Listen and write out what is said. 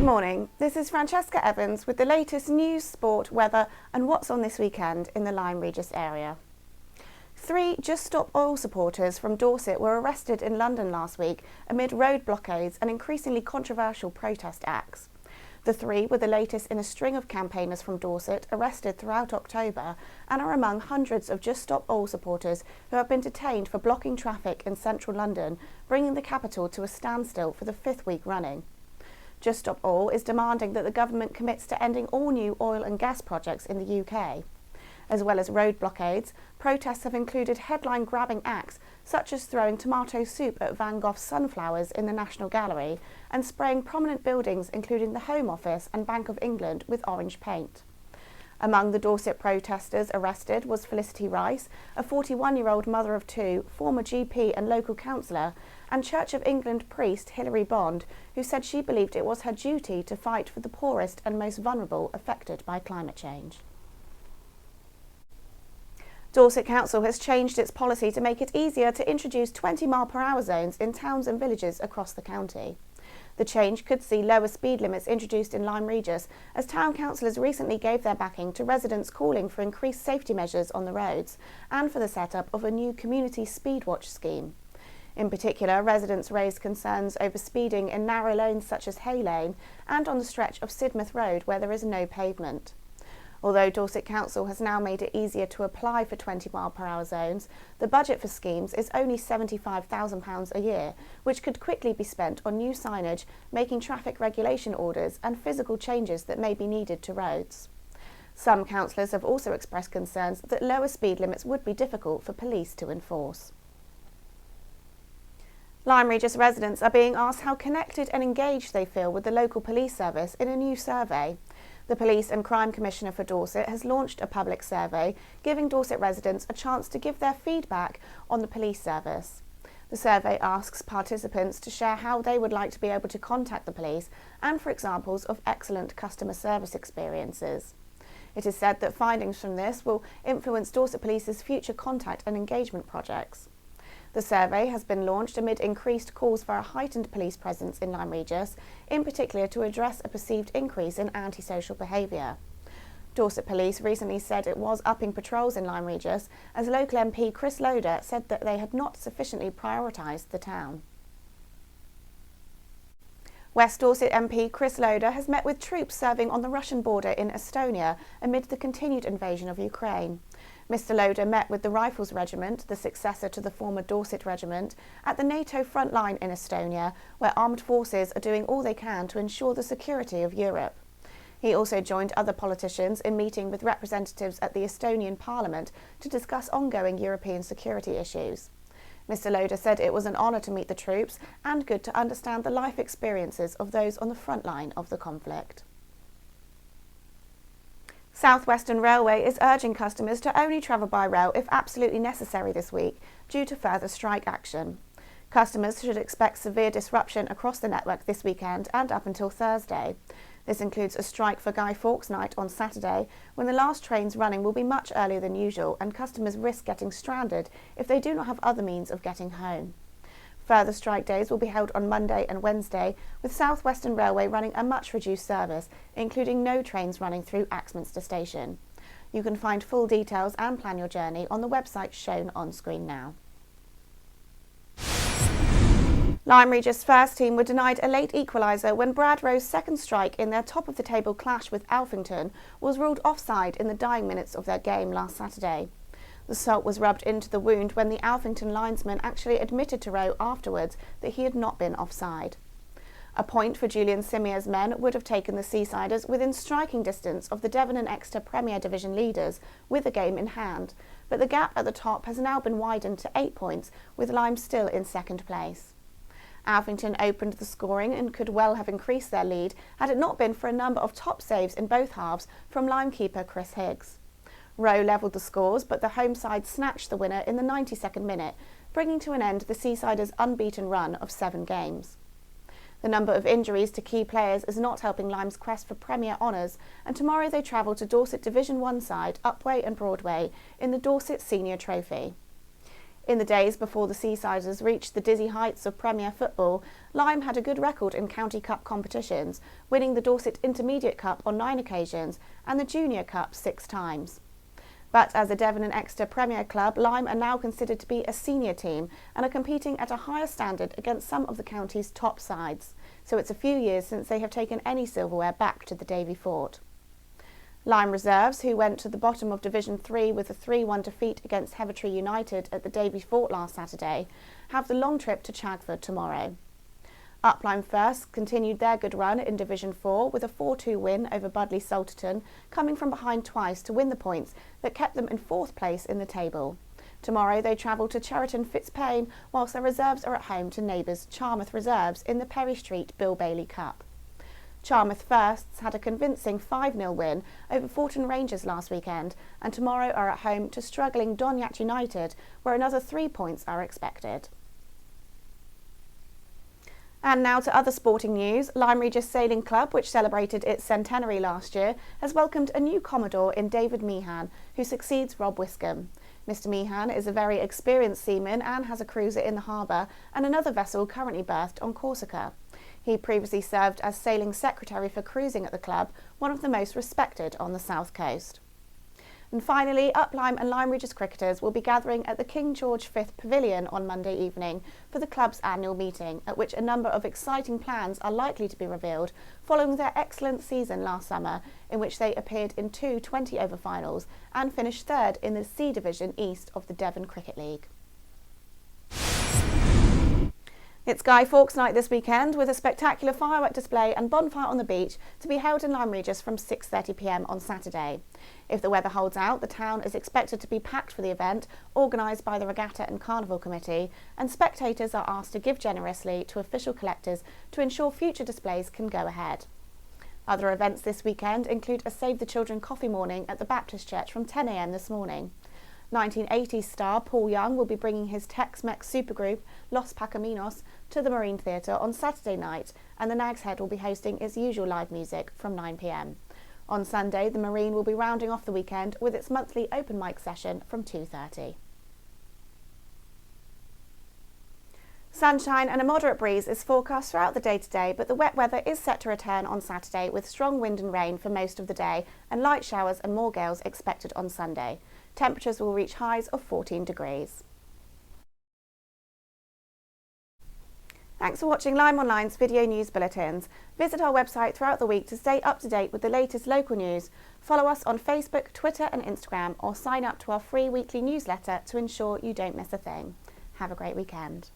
Good morning, this is Francesca Evans with the latest news, sport, weather and what's on this weekend in the Lyme Regis area. 3 Just Stop Oil supporters from Dorset were arrested in London last week amid road blockades and increasingly controversial protest acts. The 3 were the latest in a string of campaigners from Dorset arrested throughout October and are among hundreds of Just Stop Oil supporters who have been detained for blocking traffic in central London, bringing the capital to a standstill for the 5th week running. Just Stop Oil is demanding that the government commits to ending all new oil and gas projects in the UK. As well as road blockades, protests have included headline-grabbing acts such as throwing tomato soup at Van Gogh's sunflowers in the National Gallery and spraying prominent buildings including the Home Office and Bank of England with orange paint. Among the Dorset protesters arrested was Felicity Rice, a 41-year-old mother of 2, former GP and local councillor, and Church of England priest Hilary Bond, who said she believed it was her duty to fight for the poorest and most vulnerable affected by climate change. Dorset Council has changed its policy to make it easier to introduce 20-mile-per-hour zones in towns and villages across the county. The change could see lower speed limits introduced in Lyme Regis, as town councillors recently gave their backing to residents calling for increased safety measures on the roads and for the setup of a new community speed watch scheme. In particular, residents raised concerns over speeding in narrow lanes such as Hay Lane and on the stretch of Sidmouth Road where there is no pavement. Although Dorset Council has now made it easier to apply for 20-mile-per-hour zones, the budget for schemes is only £75,000 a year, which could quickly be spent on new signage, making traffic regulation orders and physical changes that may be needed to roads. Some councillors have also expressed concerns that lower speed limits would be difficult for police to enforce. Lyme Regis residents are being asked how connected and engaged they feel with the local police service in a new survey. The Police and Crime Commissioner for Dorset has launched a public survey, giving Dorset residents a chance to give their feedback on the police service. The survey asks participants to share how they would like to be able to contact the police and for examples of excellent customer service experiences. It is said that findings from this will influence Dorset Police's future contact and engagement projects. The survey has been launched amid increased calls for a heightened police presence in Lyme Regis, in particular to address a perceived increase in antisocial behaviour. Dorset Police recently said it was upping patrols in Lyme Regis, as local MP Chris Loader said that they had not sufficiently prioritised the town. West Dorset MP Chris Loader has met with troops serving on the Russian border in Estonia amid the continued invasion of Ukraine. Mr Loader met with the Rifles Regiment, the successor to the former Dorset Regiment, at the NATO front line in Estonia, where armed forces are doing all they can to ensure the security of Europe. He also joined other politicians in meeting with representatives at the Estonian Parliament to discuss ongoing European security issues. Mr Loader said it was an honour to meet the troops and good to understand the life experiences of those on the front line of the conflict. South Western Railway is urging customers to only travel by rail if absolutely necessary this week, due to further strike action. Customers should expect severe disruption across the network this weekend and up until Thursday. This includes a strike for Guy Fawkes Night on Saturday, when the last trains running will be much earlier than usual and customers risk getting stranded if they do not have other means of getting home. Further strike days will be held on Monday and Wednesday, with South Western Railway running a much reduced service, including no trains running through Axminster Station. You can find full details and plan your journey on the website shown on screen now. Lyme Regis' first team were denied a late equaliser when Bradrow's second strike in their top-of-the-table clash with Alphington was ruled offside in the dying minutes of their game last Saturday. The salt was rubbed into the wound when the Alphington linesman actually admitted to Rowe afterwards that he had not been offside. A point for Julian Simier's men would have taken the Seasiders within striking distance of the Devon and Exeter Premier Division leaders with the game in hand, but the gap at the top has now been widened to 8 points, with Lyme still in second place. Alphington opened the scoring and could well have increased their lead had it not been for a number of top saves in both halves from Lyme keeper Chris Higgs. Rowe levelled the scores, but the home side snatched the winner in the 92nd minute, bringing to an end the Seasiders' unbeaten run of 7 games. The number of injuries to key players is not helping Lyme's quest for Premier honours, and tomorrow they travel to Dorset Division 1 side Upway and Broadway in the Dorset Senior Trophy. In the days before the Seasiders reached the dizzy heights of Premier football, Lyme had a good record in County Cup competitions, winning the Dorset Intermediate Cup on 9 occasions and the Junior Cup 6 times. But as a Devon and Exeter Premier club, Lyme are now considered to be a senior team and are competing at a higher standard against some of the county's top sides. So it's a few years since they have taken any silverware back to the Davy Fort. Lyme reserves, who went to the bottom of Division 3 with a 3-1 defeat against Hevertree United at the Davy Fort last Saturday, have the long trip to Chagford tomorrow. Up Lyme First continued their good run in Division 4 with a 4-2 win over Budleigh Salterton, coming from behind twice to win the points that kept them in 4th place in the table. Tomorrow they travel to Cheriton Fitzpaine, whilst their reserves are at home to neighbours Charmouth Reserves in the Perry Street Bill Bailey Cup. Charmouth Firsts had a convincing 5-0 win over Forton Rangers last weekend, and tomorrow are at home to struggling Donyach United, where another 3 points are expected. And now to other sporting news. Lyme Regis Sailing Club, which celebrated its centenary last year, has welcomed a new Commodore in David Meehan, who succeeds Rob Wiscombe. Mr Meehan is a very experienced seaman and has a cruiser in the harbour and another vessel currently berthed on Corsica. He previously served as sailing secretary for cruising at the club, one of the most respected on the south coast. And finally, Up Lyme and Lyme Regis cricketers will be gathering at the King George V Pavilion on Monday evening for the club's annual meeting, at which a number of exciting plans are likely to be revealed following their excellent season last summer, in which they appeared in 2 20-over finals and finished 3rd in the C Division East of the Devon Cricket League. It's Guy Fawkes Night this weekend, with a spectacular firework display and bonfire on the beach to be held in Lyme Regis from 6:30 p.m. on Saturday. If the weather holds out, the town is expected to be packed for the event, organised by the Regatta and Carnival Committee, and spectators are asked to give generously to official collectors to ensure future displays can go ahead. Other events this weekend include a Save the Children coffee morning at the Baptist Church from 10 a.m. this morning. 1980s star Paul Young will be bringing his Tex-Mex supergroup Los Pacaminos to the Marine Theatre on Saturday night, and the Nag's Head will be hosting its usual live music from 9 p.m. On Sunday, the Marine will be rounding off the weekend with its monthly open mic session from 2:30. Sunshine and a moderate breeze is forecast throughout the day today, but the wet weather is set to return on Saturday with strong wind and rain for most of the day and light showers and more gales expected on Sunday. Temperatures will reach highs of 14 degrees. Thanks for watching LymeOnline's video news bulletins. Visit our website throughout the week to stay up to date with the latest local news. Follow us on Facebook, Twitter and Instagram, or sign up to our free weekly newsletter to ensure you don't miss a thing. Have a great weekend.